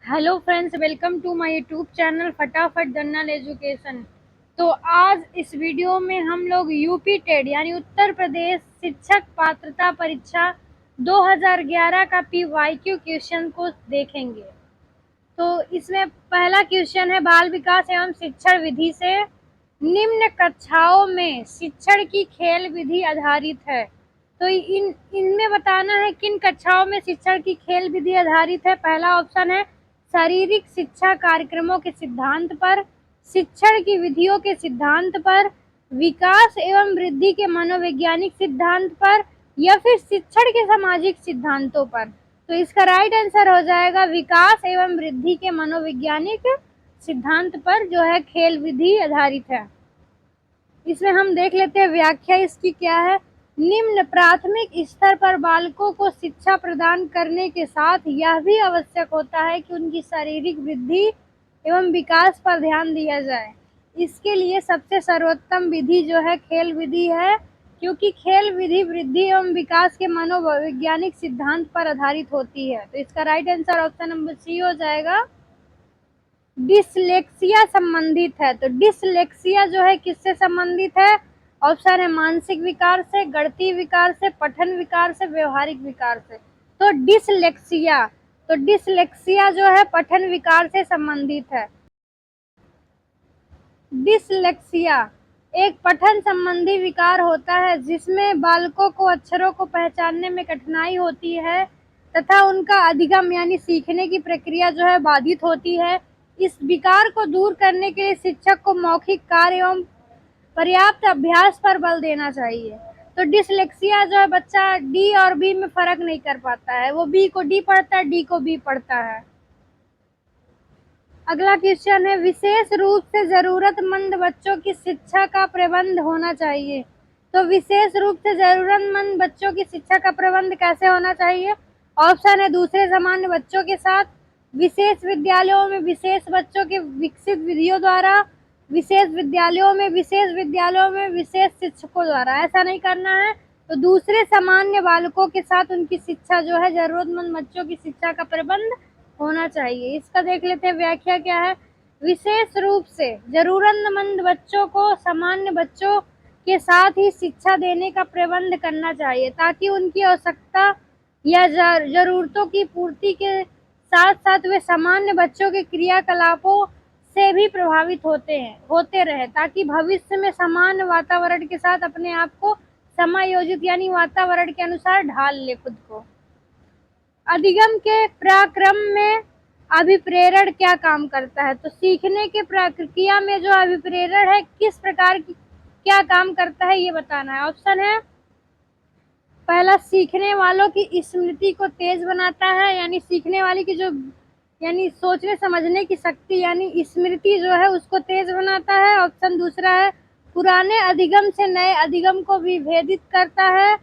Hello friends, welcome to my YouTube channel फटाफट general education. तो आज इस वीडियो में हम लोग यूपी टेट यानी उत्तर प्रदेश शिक्षक पात्रता परीक्षा 2011 का पीवाईक्यू क्वेश्चन को देखेंगे। तो इसमें पहला क्वेश्चन है, बाल विकास एवं शिक्षण विधि से निम्न कक्षाओं में शिक्षण की खेल विधि आधारित है। तो इनमें बताना है किन कक्षाओं में शिक्षण की खेल विधि आधारित है। पहला ऑप्शन है शारीरिक शिक्षा कार्यक्रमों के सिद्धांत पर, शिक्षण की विधियों के सिद्धांत पर, विकास एवं वृद्धि के मनोवैज्ञानिक सिद्धांत पर, या फिर शिक्षण के सामाजिक सिद्धांतों पर। तो इसका राइट आंसर हो जाएगा विकास एवं वृद्धि के मनोवैज्ञानिक सिद्धांत पर जो है खेल विधि आधारित है। इसमें हम देख लेते हैं व्याख्या इसकी क्या है। निम्न प्राथमिक स्तर पर बालकों को शिक्षा प्रदान करने के साथ यह भी आवश्यक होता है कि उनकी शारीरिक वृद्धि एवं विकास पर ध्यान दिया जाए। इसके लिए सबसे सर्वोत्तम विधि जो है खेल विधि है, क्योंकि खेल विधि वृद्धि एवं विकास के मनोवैज्ञानिक सिद्धांत पर आधारित होती है। तो इसका right answer option number C हो जाएगा। डिसलेक्सिया संबंधित है, तो डिसलेक्सिया जो है किससे संबंधित है? ऑप्शन है मानसिक विकार से, गणितीय विकार से, पठन विकार से, व्यवहारिक विकार से। तो डिसलेक्सिया जो है पठन विकार से संबंधित है। डिसलेक्सिया एक पठन संबंधी विकार होता है जिसमें बालकों को अक्षरों को पहचानने में कठिनाई होती है तथा उनका अधिगम यानी सीखने की प्रक्रिया जो है बाधित होती है। इस विकार को दूर करने के लिए शिक्षक को मौखिक कार्य एवं पर्याप्त अभ्यास पर बल देना चाहिए। तो डिसलेक्सिया जो है बच्चा डी और बी में फर्क नहीं कर पाता है, वो बी को डी पढ़ता है, डी को बी पढ़ता है। अगला क्वेश्चन है, विशेष रूप से जरूरतमंद बच्चों की शिक्षा का प्रबंध होना चाहिए। तो विशेष रूप से जरूरतमंद बच्चों की शिक्षा का प्रबंध कैसे होना चाहिए? ऑप्शन है दूसरे सामान्य बच्चों के साथ, विशेष विद्यालयों में विशेष बच्चों के विकसित विधियों द्वारा, विशेष विद्यालयों में विशेष शिक्षकों द्वारा। ऐसा नहीं करना है, तो दूसरे सामान्य बालकों के साथ उनकी शिक्षा जो है जरूरतमंद बच्चों की शिक्षा का प्रबंध होना चाहिए। इसका देख लेते हैं व्याख्या क्या है। विशेष रूप से जरूरतमंद बच्चों को सामान्य बच्चों के साथ ही शिक्षा देने का प्रबंध करना चाहिए ताकि उनकी आवश्यकता या जरूरतों की पूर्ति के साथ साथ वे सामान्य बच्चों के क्रियाकलापों से भी प्रभावित होते रहे, ताकि भविष्य में समान वातावरण के साथ अपने आप को समायोजित यानी वातावरण के अनुसार ढाल ले खुद को। अधिगम के प्रक्रम में अभिप्रेरण क्या काम करता है? तो सीखने के प्रक्रिया में जो अभिप्रेरण है किस प्रकार की क्या काम करता है ये बताना है। ऑप्शन है पहला, सीखने वालों की स्मृति को तेज बनाता है, यानी सीखने वाले की जो यानी सोचने समझने की शक्ति यानी स्मृति जो है उसको तेज बनाता है। ऑप्शन दूसरा है पुराने अधिगम से नए अधिगम को विभेदित करता है।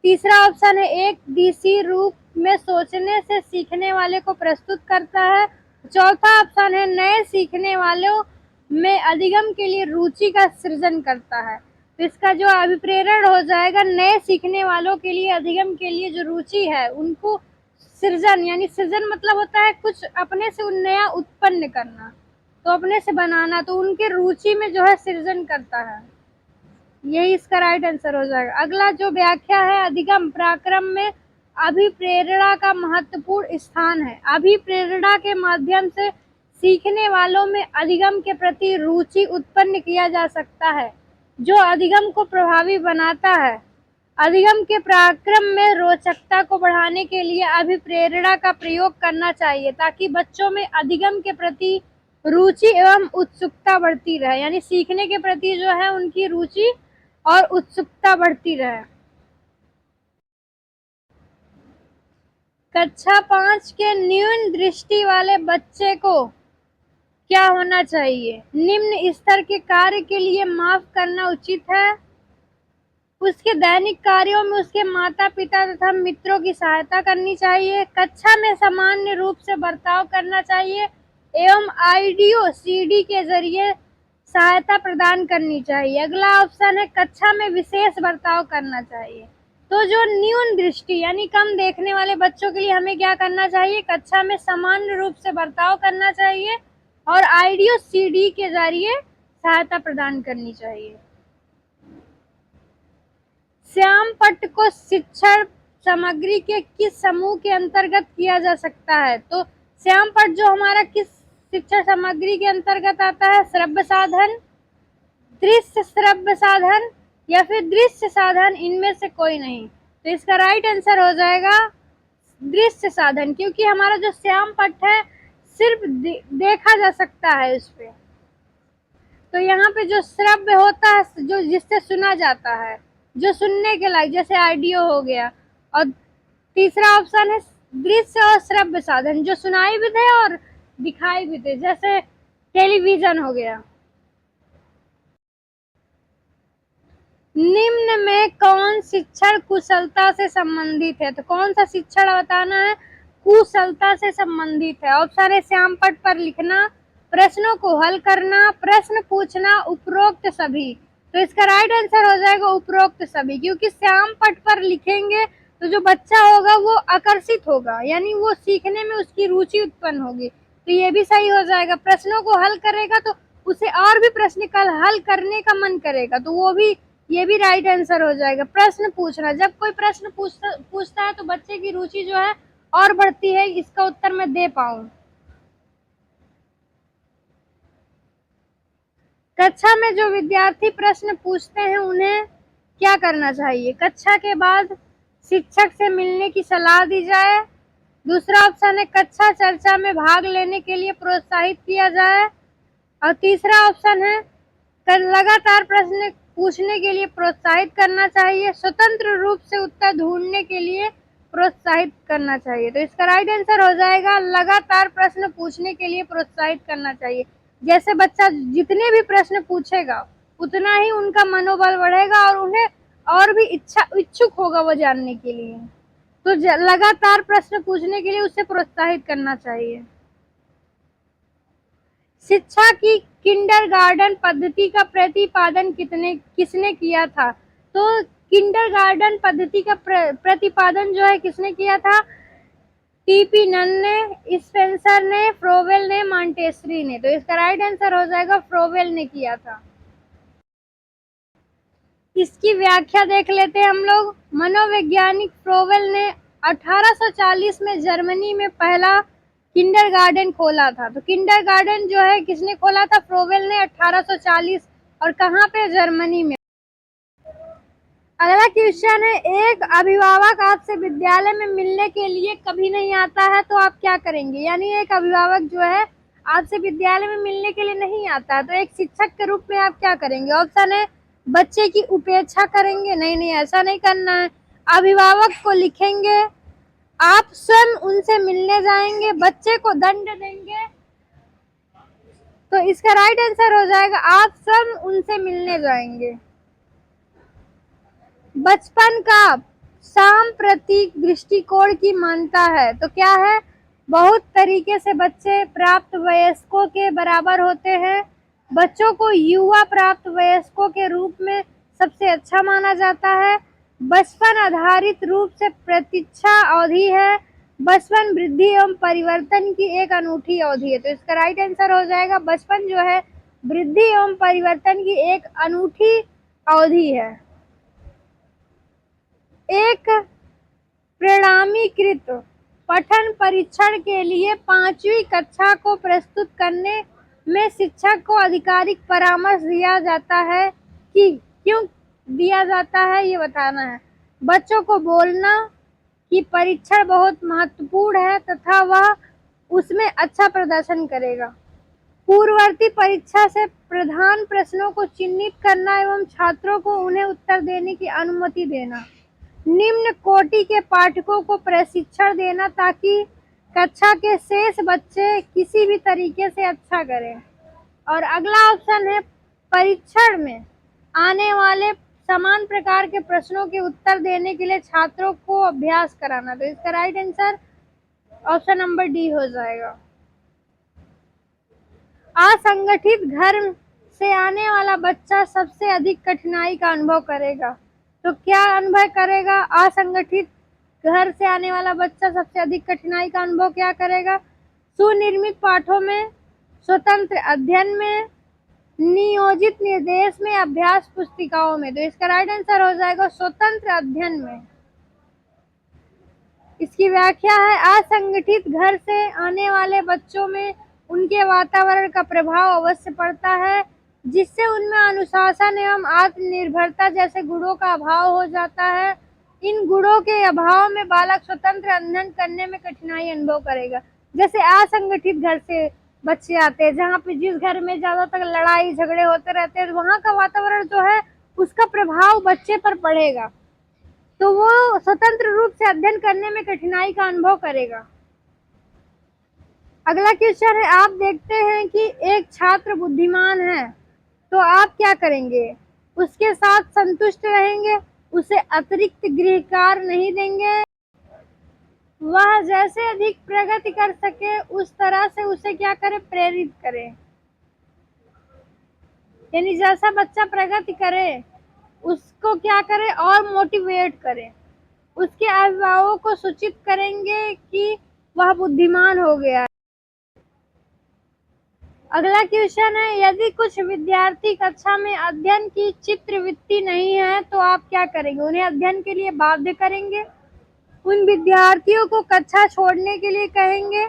तीसरा ऑप्शन है एक दिशी रूप में सोचने से सीखने वाले को प्रस्तुत करता है। चौथा ऑप्शन है नए सीखने वालों में अधिगम के लिए रुचि का सृजन करता है। तो इसका जो अभिप्रेरण हो जाएगा, नए सीखने वालों के लिए अधिगम के लिए जो रुचि है उनको सृजन, यानी सृजन मतलब होता है कुछ अपने से नया उत्पन्न करना, तो अपने से बनाना, तो उनके रुचि में जो है सृजन करता है। यही इसका राइट आंसर हो जाएगा। अगला जो व्याख्या है, अधिगम प्रक्रम में अभिप्रेरणा का महत्वपूर्ण स्थान है। अभिप्रेरणा के माध्यम से सीखने वालों में अधिगम के प्रति रुचि उत्पन्न किया जा सकता है जो अधिगम को प्रभावी बनाता है। अधिगम के प्रक्रम में रोचकता को बढ़ाने के लिए अभिप्रेरणा का प्रयोग करना चाहिए ताकि बच्चों में अधिगम के प्रति रुचि एवं उत्सुकता बढ़ती रहे, यानी सीखने के प्रति जो है उनकी रुचि और उत्सुकता बढ़ती रहे। कक्षा 5 के न्यून दृष्टि वाले बच्चे को क्या होना चाहिए? निम्न स्तर के कार्य के लिए माफ करना उचित है, उसके दैनिक कार्यों में उसके माता पिता तथा मित्रों की सहायता करनी चाहिए, कक्षा में सामान्य रूप से बर्ताव करना चाहिए एवं आईडीओ सीडी के जरिए सहायता प्रदान करनी चाहिए। अगला ऑप्शन है कक्षा में विशेष बर्ताव करना चाहिए। तो जो न्यून दृष्टि यानी कम देखने वाले बच्चों के लिए हमें क्या करना चाहिए, कक्षा में सामान्य रूप से बर्ताव करना चाहिए और आईडियो सीडी के जरिए सहायता प्रदान करनी चाहिए। श्याम पट्ट को शिक्षण सामग्री के किस समूह के अंतर्गत किया जा सकता है? तो श्याम पट्ट जो हमारा किस शिक्षण सामग्री के अंतर्गत आता है? श्रव्य साधन, दृश्य श्रव्य साधन या फिर दृश्य साधन, इनमें से कोई नहीं। तो इसका राइट आंसर हो जाएगा दृश्य साधन, क्योंकि हमारा जो श्याम पट्ट है सिर्फ देखा जा सकता है उस पे। तो यहाँ पे जो श्रव्य होता है, जो जिससे सुना जाता है, जो सुनने के लायक, जैसे ऑडियो हो गया। और तीसरा ऑप्शन है दृश्य और श्रव्य साधन, जो सुनाई भी दे और दिखाई भी दे, जैसे टेलीविजन हो गया। निम्न में कौन शिक्षण कुशलता से संबंधित है? तो कौन सा शिक्षण बताना है? कुशलता से संबंधित है। ऑप्शन है श्याम पट्ट पर लिखना, प्रश्नों को हल करना, प्रश्न पूछना, उपरोक्त सभी। तो इसका राइट आंसर हो जाएगा उपरोक्त सभी, क्योंकि श्याम पट्ट पर लिखेंगे तो जो बच्चा होगा वो आकर्षित होगा, यानी वो सीखने में उसकी रुचि उत्पन्न होगी। तो ये भी सही हो जाएगा। प्रश्नों को हल करेगा तो उसे और भी प्रश्न कल हल करने का मन करेगा, तो वो भी, ये भी राइट आंसर हो जाएगा। प्रश्न पूछना, जब कोई प्रश्न पूछता है तो बच्चे की रुचि जो है और बढ़ती है, इसका उत्तर मैं दे पाऊं। कक्षा में जो विद्यार्थी प्रश्न पूछते हैं उन्हें क्या करना चाहिए? कक्षा के बाद शिक्षक से मिलने की सलाह दी जाए। दूसरा ऑप्शन है कक्षा चर्चा में भाग लेने के लिए प्रोत्साहित किया जाए। और तीसरा ऑप्शन है लगातार प्रश्न पूछने के लिए प्रोत्साहित करना चाहिए। स्वतंत्र रूप से उत्तर ढूंढने के लिए प्रोत्साहित करना चाहिए। तो इसका राइट आंसर हो जाएगा लगातार प्रश्न पूछने के लिए प्रोत्साहित करना चाहिए। जैसे बच्चा जितने भी प्रश्न पूछेगा उतना ही उनका मनोबल बढ़ेगा और उन्हें और भी इच्छुक होगा वो जानने के लिए। तो लगातार प्रश्न पूछने के लिए उसे प्रोत्साहित करना चाहिए। शिक्षा की किंडरगार्टन पद्धति का प्रतिपादन किसने किया था? तो किंडरगार्टन पद्धति का प्रतिपादन जो है किसने किया था? टीपी नन ने, स्पेंसर ने, फ्रोवेल ने, मॉन्टेसरी ने। तो इसका राइट आंसर हो जाएगा फ्रोवेल ने किया था। इसकी व्याख्या देख लेते हैं हम लोग। मनोवैज्ञानिक फ्रोवेल ने 1840 में जर्मनी में पहला किंडरगार्टन खोला था। तो किंडरगार्टन जो है किसने खोला था? फ्रोवेल ने 1840। और कहाँ पे? जर्मनी में। अगला क्वेश्चन है, एक अभिभावक आपसे विद्यालय में मिलने के लिए कभी नहीं आता है तो आप क्या करेंगे? यानी एक अभिभावक जो है आपसे विद्यालय में मिलने के लिए नहीं आता है तो एक शिक्षक के रूप में आप क्या करेंगे? ऑप्शन है बच्चे की उपेक्षा करेंगे। नहीं नहीं, ऐसा नहीं करना है। अभिभावक को लिखेंगे, आप स्वयं उनसे मिलने जाएंगे, बच्चे को दंड देंगे। तो इसका राइट आंसर हो जाएगा आप स्वयं उनसे मिलने जाएंगे। बचपन का सांप्रतिक दृष्टिकोण की मान्यता है तो क्या है? बहुत तरीके से बच्चे प्राप्त वयस्कों के बराबर होते हैं। बच्चों को युवा प्राप्त वयस्कों के रूप में सबसे अच्छा माना जाता है। बचपन आधारित रूप से प्रतीक्षा अवधि है। बचपन वृद्धि एवं परिवर्तन की एक अनूठी अवधि है। तो इसका राइट आंसर हो जाएगा बचपन जो है वृद्धि एवं परिवर्तन की एक अनूठी अवधि है। एक परिणामीकृत पठन परीक्षण के लिए 5वीं कक्षा को प्रस्तुत करने में शिक्षक को आधिकारिक परामर्श दिया जाता है कि क्यों दिया जाता है ये बताना है। बच्चों को बोलना कि परीक्षण बहुत महत्वपूर्ण है तथा वह उसमें अच्छा प्रदर्शन करेगा। पूर्ववर्ती परीक्षा से प्रधान प्रश्नों को चिन्हित करना एवं छात्रों को उन्हें उत्तर देने की अनुमति देना। निम्न कोटि के पाठकों को प्रशिक्षण देना ताकि कक्षा के शेष बच्चे किसी भी तरीके से अच्छा करें। और अगला ऑप्शन है परीक्षण में आने वाले समान प्रकार के प्रश्नों के उत्तर देने के लिए छात्रों को अभ्यास कराना। तो इसका right answer option number D हो जाएगा। असंगठित घर से आने वाला बच्चा सबसे अधिक कठिनाई का अनुभव करेगा। तो क्या अनुभव करेगा? असंगठित घर से आने वाला बच्चा सबसे अधिक कठिनाई का अनुभव क्या करेगा? सुनिर्मित पाठों में, स्वतंत्र अध्ययन में, नियोजित निर्देश में, अभ्यास पुस्तिकाओं में। तो इसका राइट आंसर हो जाएगा स्वतंत्र अध्ययन में। इसकी व्याख्या है असंगठित घर से आने वाले बच्चों में उनके वातावरण का प्रभाव अवश्य पड़ता है, जिससे उनमें अनुशासन एवं आत्मनिर्भरता जैसे गुणों का अभाव हो जाता है। इन गुणों के अभाव में बालक स्वतंत्र अध्ययन करने में कठिनाई अनुभव करेगा। जैसे असंगठित घर से बच्चे आते हैं, जहाँ पे जिस घर में ज्यादातर लड़ाई झगड़े होते रहते हैं, वहाँ का वातावरण जो है उसका प्रभाव बच्चे पर पड़ेगा, तो वो स्वतंत्र रूप से अध्ययन करने में कठिनाई का अनुभव करेगा। अगला क्वेश्चन है, आप देखते हैं कि एक छात्र बुद्धिमान है, तो आप क्या करेंगे? उसके साथ संतुष्ट रहेंगे, उसे अतिरिक्त गृह कार्य नहीं देंगे, वह जैसे अधिक प्रगति कर सके उस तरह से उसे क्या करें? प्रेरित करें। यानी जैसा बच्चा प्रगति करे उसको क्या करें? और मोटिवेट करें। उसके अभिभावकों को सूचित करेंगे कि वह बुद्धिमान हो गया है। अगला क्वेश्चन है, यदि कुछ विद्यार्थी कक्षा में अध्ययन की चित्रवृत्ति नहीं है तो आप क्या करेंगे? उन्हें अध्ययन के लिए बाध्य करेंगे, उन विद्यार्थियों को कक्षा छोड़ने के लिए कहेंगे,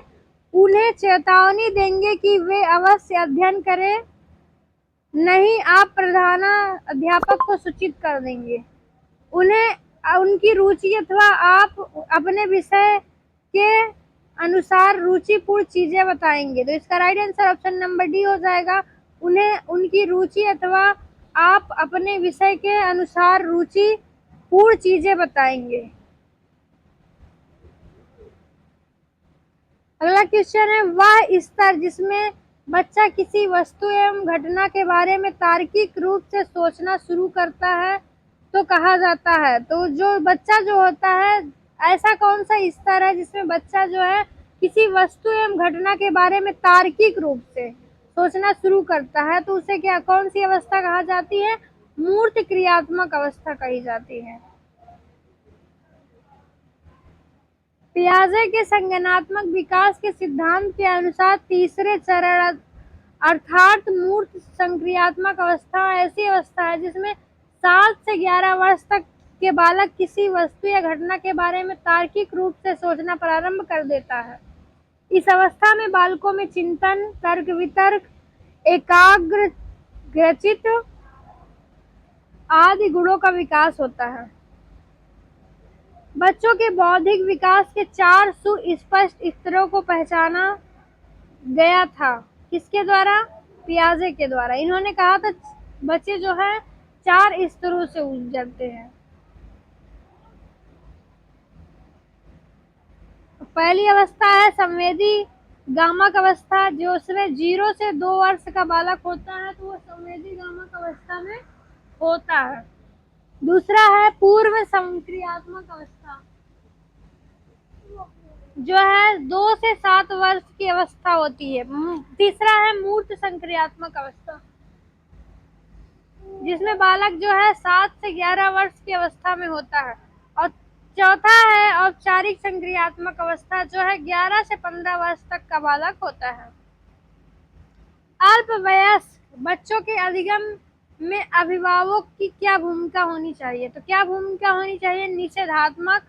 उन्हें चेतावनी देंगे कि वे अवश्य अध्ययन करें, नहीं आप प्रधानाध्यापक को सूचित कर देंगे, उन्हें उनकी रुचि अथवा आप अपने विषय के अनुसार रुचिपूर्ण चीजें बताएंगे। तो इसका right answer option number D हो जाएगा। उन्हें उनकी रुचि अथवा आप अपने विषय के अनुसार रुचिपूर्ण चीजें बताएंगे। अगला क्वेश्चन है, वह स्तर जिसमें बच्चा किसी वस्तु एवं घटना के बारे में तार्किक रूप से सोचना शुरू करता है तो कहा जाता है। तो जो बच्चा जो होता है, ऐसा कौन सा स्तर है जिसमें बच्चा जो है किसी वस्तु एवं घटना के बारे में तार्किक रूप से सोचना शुरू करता है, तो उसे क्या कौन सी अवस्था कहा जाती है? मूर्त क्रियात्मक अवस्था कही जाती है। पियाजे के संज्ञानात्मक विकास के सिद्धांत के अनुसार तीसरे चरण अर्थात मूर्त संक्रियात्मक अवस्था ऐसी अवस्था है जिसमें 7 से 11 वर्ष तक के बालक किसी वस्तु या घटना के बारे में तार्किक रूप से सोचना प्रारंभ कर देता है। इस अवस्था में बालकों में चिंतन, तर्क वितर्क, एकाग्रचित्त आदि गुणों का विकास होता है। बच्चों के बौद्धिक विकास के 4 सुस्पष्ट स्तरों को पहचाना गया था। किसके द्वारा? पियाजे के द्वारा। इन्होंने कहा था बच्चे जो है 4 स्तरों से गुजरते हैं। पहली अवस्था है संवेदी गामक अवस्था, जो उसमें 0 से 2 वर्ष का बालक होता है, तो वो संवेदी गामक अवस्था में होता है। दूसरा है पूर्व संक्रियात्मक अवस्था, जो है 2 से 7 वर्ष की अवस्था होती है। तीसरा है मूर्त संक्रियात्मक अवस्था, जिसमें बालक जो है 7 से 11 वर्ष की अवस्था में होता है। और चौथा है औपचारिक संक्रियात्मक अवस्था, जो है 11 से 15 वर्ष तक का बालक होता है। अल्पवयस्क बच्चों के अधिगम में अभिभावक की क्या भूमिका होनी चाहिए? तो क्या भूमिका होनी चाहिए? निषेधात्मक,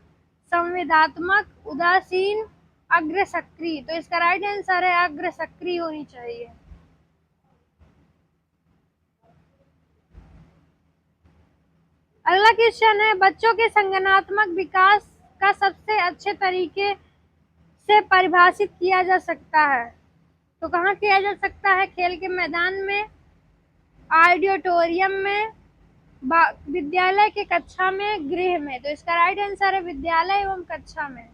संवेदात्मक, उदासीन, अग्रसक्रिय। तो इसका राइट आंसर है अग्रसक्रिय होनी चाहिए। अगला क्वेश्चन है, बच्चों के संज्ञानात्मक विकास का सबसे अच्छे तरीके से परिभाषित किया जा सकता है। तो कहाँ किया जा सकता है? खेल के मैदान में, ऑडिटोरियम में, विद्यालय के कक्षा में, गृह में। तो इसका राइट आंसर है विद्यालय एवं कक्षा में।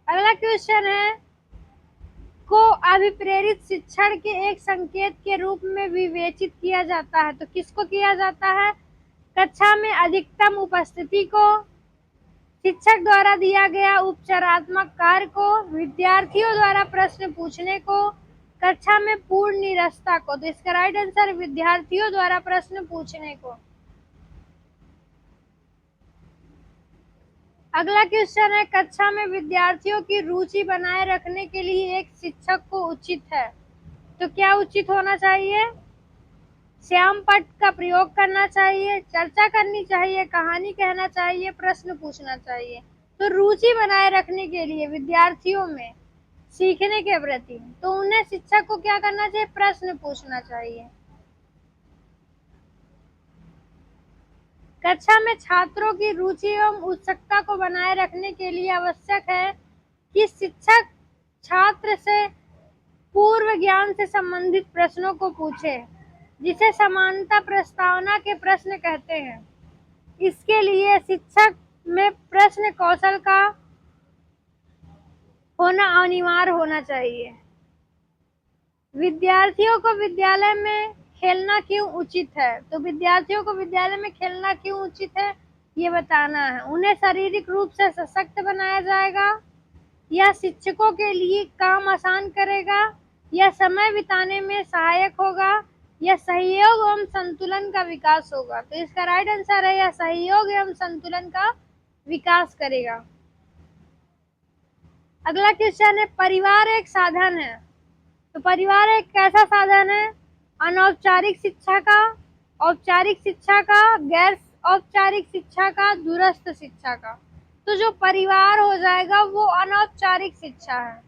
अगला क्वेश्चन है, को अभिप्रेरित शिक्षण के एक संकेत के रूप में विवेचित किया जाता है। तो किसको किया जाता है? कक्षा में अधिकतम उपस्थिति को, शिक्षक द्वारा दिया गया उपचारात्मक कार्य को, विद्यार्थियों द्वारा प्रश्न पूछने को, कक्षा में पूर्ण निरस्ता को। तो इसका राइट आंसर विद्यार्थियों द्वारा प्रश्न पूछने को। अगला क्वेश्चन है, कक्षा में विद्यार्थियों की रुचि बनाए रखने के लिए एक शिक्षक को उचित है, तो क्या उचित होना चाहिए? श्याम पट्ट का प्रयोग करना चाहिए, चर्चा करनी चाहिए, कहानी कहना चाहिए, प्रश्न पूछना चाहिए। तो रुचि बनाए रखने के लिए विद्यार्थियों में सीखने के प्रति, तो उन्हें शिक्षक को क्या करना चाहिए? प्रश्न पूछना चाहिए। कक्षा में छात्रों की रुचि एवं उत्सुकता को बनाए रखने के लिए आवश्यक है कि शिक्षक छात्र से पूर्व ज्ञान से संबंधित प्रश्नों को पूछे, जिसे समानता प्रस्तावना के प्रश्न कहते हैं। इसके लिए शिक्षक में प्रश्न कौशल का होना अनिवार्य होना चाहिए। विद्यार्थियों को विद्यालय में खेलना क्यों उचित है? तो विद्यार्थियों को विद्यालय में खेलना क्यों उचित है, ये बताना है। उन्हें शारीरिक रूप से सशक्त बनाया जाएगा, या शिक्षकों के लिए काम आसान करेगा, या समय बिताने में सहायक होगा, या सहयोग एवं संतुलन का विकास होगा। तो इसका राइट आंसर है या सहयोग एवं संतुलन का विकास करेगा। अगला क्वेश्चन है, परिवार एक साधन है, तो परिवार एक कैसा साधन है? अनौपचारिक शिक्षा का, औपचारिक शिक्षा का, गैर औपचारिक शिक्षा का, दूरस्थ शिक्षा का। तो जो परिवार हो जाएगा वो अनौपचारिक शिक्षा है।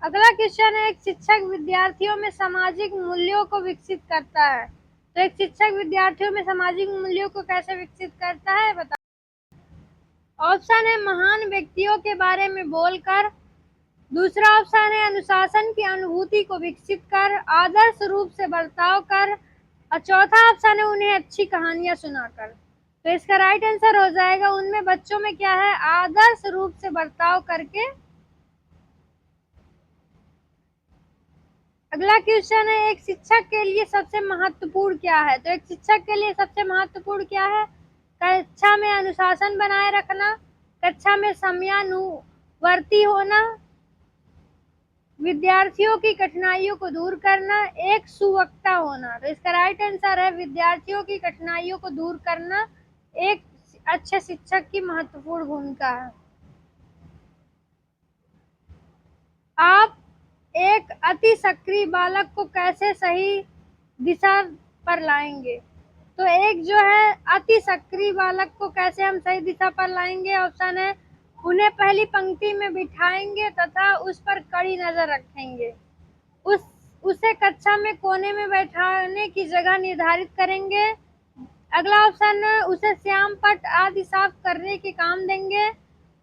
अगला क्वेश्चन है, एक शिक्षक विद्यार्थियों में सामाजिक मूल्यों को विकसित करता है, तो एक शिक्षक विद्यार्थियों में सामाजिक मूल्यों को कैसे विकसित करता है, बता। ऑप्शन है महान व्यक्तियों के बारे में बोलकर, दूसरा ऑप्शन है अनुशासन की अनुभूति को विकसित कर, आदर्श रूप से बर्ताव कर, और चौथा ऑप्शन है उन्हें अच्छी कहानियां सुनाकर। तो इसका राइट आंसर हो जाएगा उनमें बच्चों में क्या है? आदर्श रूप से बर्ताव करके। अगला क्वेश्चन है, एक शिक्षक के लिए सबसे महत्वपूर्ण क्या है? तो एक शिक्षक के लिए सबसे महत्वपूर्ण क्या है? कक्षा में अनुशासन बनाए रखना, कक्षा में समयानुवर्ती होना, विद्यार्थियों की कठिनाइयों को दूर करना, एक सुवक्ता होना। तो इसका राइट आंसर है विद्यार्थियों की कठिनाइयों को दूर करना एक अच्छे शिक्षक की महत्वपूर्ण भूमिका है। आप एक अति सक्रिय बालक को कैसे सही दिशा पर लाएंगे? तो एक जो है अति सक्रिय बालक को कैसे हम सही दिशा पर लाएंगे? ऑप्शन है उन्हें पहली पंक्ति में बिठाएंगे तथा उस पर कड़ी नजर रखेंगे, उसे कक्षा में कोने में बैठाने की जगह निर्धारित करेंगे। अगला ऑप्शन है उसे श्याम पट्ट आदि साफ करने के काम देंगे,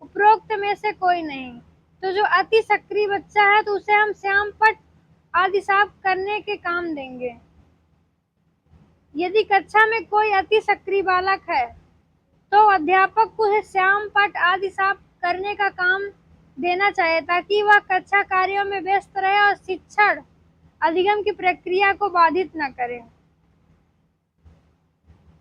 उपरोक्त में से कोई नहीं। तो जो अति सक्रिय बच्चा है तो उसे हम श्याम पट्ट आदि साफ करने के काम देंगे। यदि कक्षा में कोई अति सक्रिय बालक है तो अध्यापक को उसे श्याम पट्ट आदि साफ करने का काम देना चाहिए, ताकि वह कक्षा कार्यों में व्यस्त रहे और शिक्षण अधिगम की प्रक्रिया को बाधित न करे।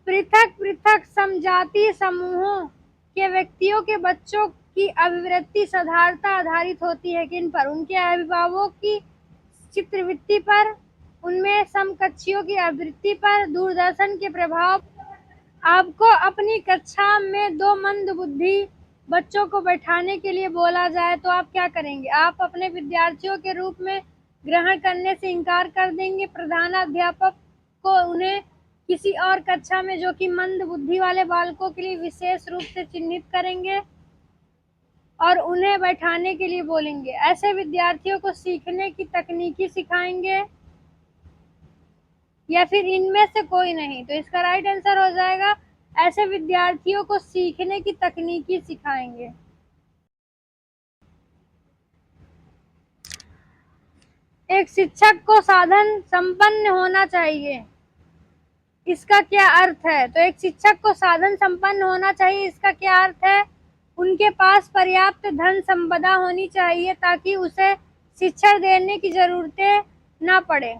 पृथक पृथक समजातीय समूहों के व्यक्तियों के बच्चों की अभिवृत्ति साधारणता आधारित होती है किन पर? उनके अभिभावकों की चित्रवृत्ति पर, उनमें समकक्षियों की अभिवृत्ति पर, दूरदर्शन के प्रभाव। आपको अपनी कक्षा में दो मंदबुद्धि बच्चों को बैठाने के लिए बोला जाए तो आप क्या करेंगे? आप अपने विद्यार्थियों के रूप में ग्रहण करने से इनकार कर देंगे। प्रधानाध्यापक को उन्हें किसी और कक्षा में जो कि मंद बुद्धि वाले बालकों के लिए विशेष रूप से चिन्हित करेंगे और उन्हें बैठाने के लिए बोलेंगे। ऐसे विद्यार्थियों को सीखने की तकनीकी सिखाएंगे या फिर इनमें से कोई नहीं? तो इसका राइट आंसर हो जाएगा ऐसे विद्यार्थियों को सीखने की तकनीकी सिखाएंगे। एक शिक्षक को साधन संपन्न होना चाहिए, इसका क्या अर्थ है? तो एक शिक्षक को साधन संपन्न होना चाहिए, इसका क्या अर्थ है? उनके पास पर्याप्त धन संपदा होनी चाहिए ताकि उसे शिक्षण देने की जरूरतें न पड़े।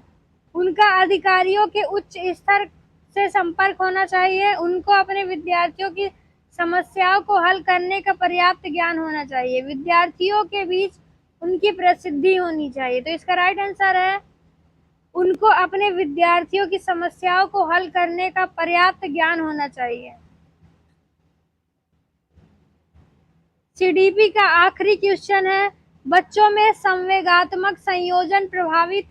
उनका अधिकारियों के उच्च स्तर से संपर्क होना चाहिए। उनको अपने विद्यार्थियों की समस्याओं को हल करने का पर्याप्त ज्ञान होना चाहिए। विद्यार्थियों के बीच उनकी प्रसिद्धि होनी चाहिए। तो इसका राइट आंसर है उनको अपने विद्यार्थियों की समस्याओं को हल करने का पर्याप्त ज्ञान होना चाहिए। सीडीपी का आखिरी क्वेश्चन है, बच्चों में संवेगात्मक संयोजन प्रभावित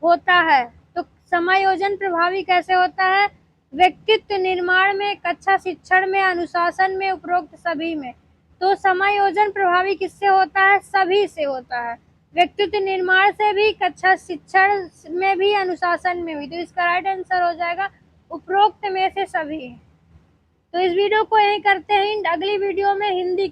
होता है। तो समायोजन प्रभावी कैसे होता है? व्यक्तित्व निर्माण में, कक्षा शिक्षण में, अनुशासन में, उपरोक्त सभी में। तो समायोजन प्रभावी किससे होता है? सभी से होता है। व्यक्तित्व निर्माण से भी, कक्षा शिक्षण में भी, अनुशासन में भी। तो इसका राइट आंसर हो जाएगा उपरोक्त में से सभी। तो इस वीडियो को यहीं करते हैं, अगली वीडियो में हिंदी